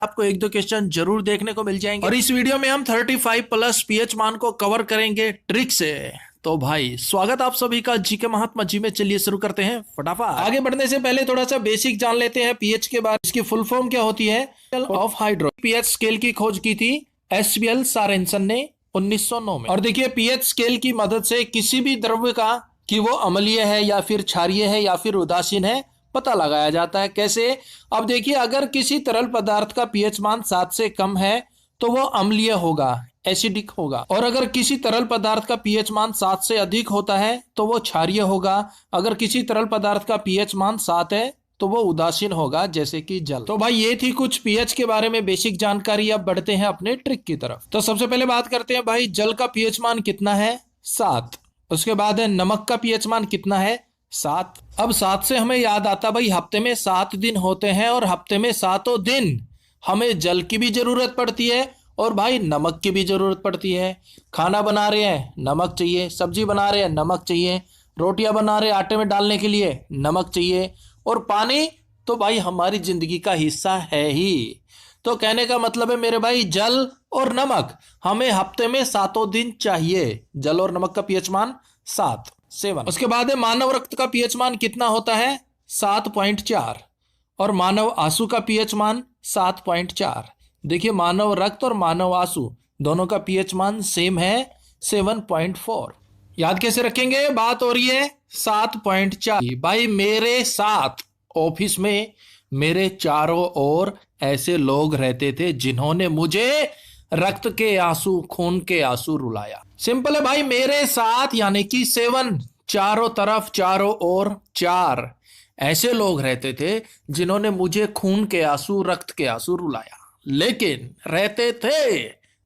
आपको एक दो क्वेश्चन जरूर देखने को मिल जाएंगे और इस वीडियो में हम 35 प्लस पीएच मान को कवर करेंगे ट्रिक से। तो भाई स्वागत आप सभी का जीके महात्मा जी में। चलिए शुरू करते हैं फटाफट। आगे बढ़ने से पहले थोड़ा सा बेसिक जान लेते हैं पीएच के बारे में। इसकी फुल फॉर्म क्या होती है? Of hydro. पीएच स्केल की खोज की थी एसबीएल सारेंसन ने 1909 में। और देखिए पीएच स्केल की मदद से किसी भी द्रव्य का कि वो अम्लीय है या फिर क्षारीय है या फिर उदासीन है पता लगाया जाता है। कैसे? अब देखिए अगर किसी तरल पदार्थ का पीएच मान 7 से कम है तो वो अम्लीय होगा, एसिडिक होगा। और अगर किसी तरल पदार्थ का पीएच मान 7 से अधिक होता है तो वो क्षारीय होगा। अगर किसी तरल पदार्थ का पीएच मान 7 है तो वो उदासीन होगा, जैसे कि जल। तो भाई ये थी कुछ पीएच के बारे में बेसिक जानकारी। अब बढ़ते हैं अपने ट्रिक की तरफ। तो सबसे पहले बात करते हैं भाई जल का पीएच मान कितना है? 7। उसके बाद है नमक का पीएच मान कितना है? 7। अब 7 से हमें याद आता भाई हफ्ते में 7 दिन होते हैं और हफ्ते में 7 दिन हमें जल की भी जरूरत पड़ती है और भाई नमक की भी जरूरत पड़ती है। खाना बना रहे हैं नमक चाहिए, सब्जी बना रहे हैं नमक चाहिए, रोटियां बना रहे हैं आटे में डालने के लिए नमक चाहिए, और पानी तो भाई हमारी जिंदगी का हिस्सा है ही। तो कहने का मतलब है मेरे भाई जल और नमक हमें हफ्ते में 7 दिन चाहिए। जल और नमक का पीएच मान 7। उसके बाद है मानव रक्त का पीएच मान कितना होता है? 7.4। और मानव आंसू का पीएच मान 7.4। देखिए मानव रक्त और मानव आंसू दोनों का पीएच मान सेम है 7.4। याद कैसे रखेंगे? बात हो रही है 7.4। भाई मेरे साथ ऑफिस में मेरे चारों ओर ऐसे लोग रहते थे जिन्होंने मुझे रक्त के आंसू, खून के आंसू रुलाया। सिंपल है भाई, मेरे साथ यानी कि 7, चारों तरफ चारों ओर 4 ऐसे लोग रहते थे जिन्होंने मुझे खून के आंसू, रक्त के आंसू रुलाया। लेकिन रहते थे,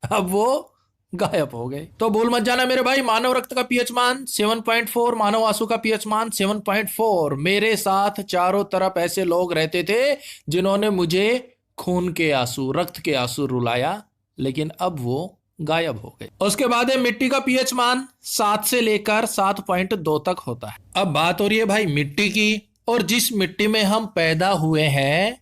अब वो गायब हो गए। तो भूल मत जाना मेरे भाई, मानव रक्त का पीएच मान 7.4, मानव आंसू का पीएच मान 7.4। मेरे साथ चारों तरफ ऐसे लोग रहते थे जिन्होंने मुझे खून के आंसू, रक्त के आंसू रुलाया, लेकिन अब वो गायब हो गए। उसके बाद है मिट्टी का पीएच मान 7 से लेकर 7.2 तक होता है। अब बात हो रही है भाई मिट्टी की, और जिस मिट्टी में हम पैदा हुए हैं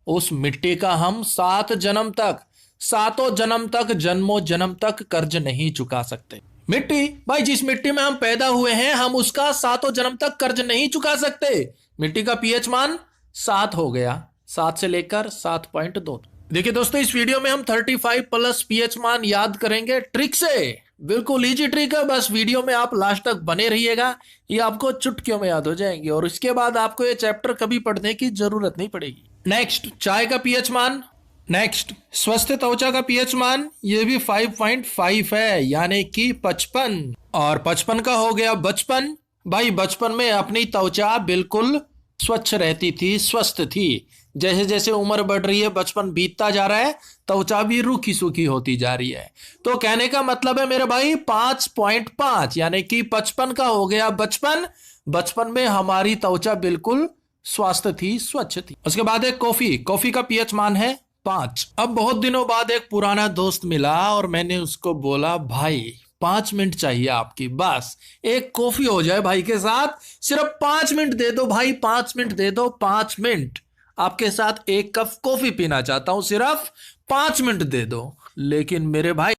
उस मिट्टी का हम 7 जन्म तक, 7 जन्म तक, जन्मों जन्म तक कर्ज नहीं चुका सकते। मिट्टी भाई जिस मिट्टी में हम पैदा हुए हैं हम उसका 7 जन्म तक कर्ज नहीं चुका सकते। मिट्टी का पीएच मान 7 हो गया, 7 से लेकर 7.2। देखिए दोस्तों इस वीडियो में हम 35 प्लस पीएच मान याद करेंगे ट्रिक से। बिल्कुल इजी ट्रिक है, बस वीडियो में आप लास्ट तक बने रहिएगा, ये आपको चुटकियों में याद हो जाएंगे और इसके बाद आपको ये चैप्टर कभी पढ़ने की जरूरत नहीं पड़ेगी। नेक्स्ट चाय का पीएच मान। नेक्स्ट स्वस्थ त्वचा का पीएच मान, ये भी 5.5 है यानी कि 55। और 55 का हो गया बचपन। भाई बचपन में अपनी त्वचा बिल्कुल स्वच्छ रहती थी, स्वस्थ थी। जैसे जैसे उम्र बढ़ रही है, बचपन बीतता जा रहा है, त्वचा भी रूखी सूखी होती जा रही है। तो कहने का मतलब है मेरे भाई 5.5 यानी कि 55 का हो गया बचपन। बचपन में हमारी त्वचा बिल्कुल स्वस्थ थी, स्वच्छ थी। उसके बाद है कॉफी। कॉफी का पीएच मान है 5। अब बहुत दिनों बाद एक पुराना दोस्त मिला और मैंने उसको बोला भाई 5 मिनट चाहिए आपकी, बस एक कॉफी हो जाए भाई के साथ, सिर्फ 5 मिनट दे दो भाई, 5 मिनट दे दो, 5 मिनट आपके साथ एक कप कॉफी पीना चाहता हूं, सिर्फ 5 मिनट दे दो। लेकिन मेरे भाई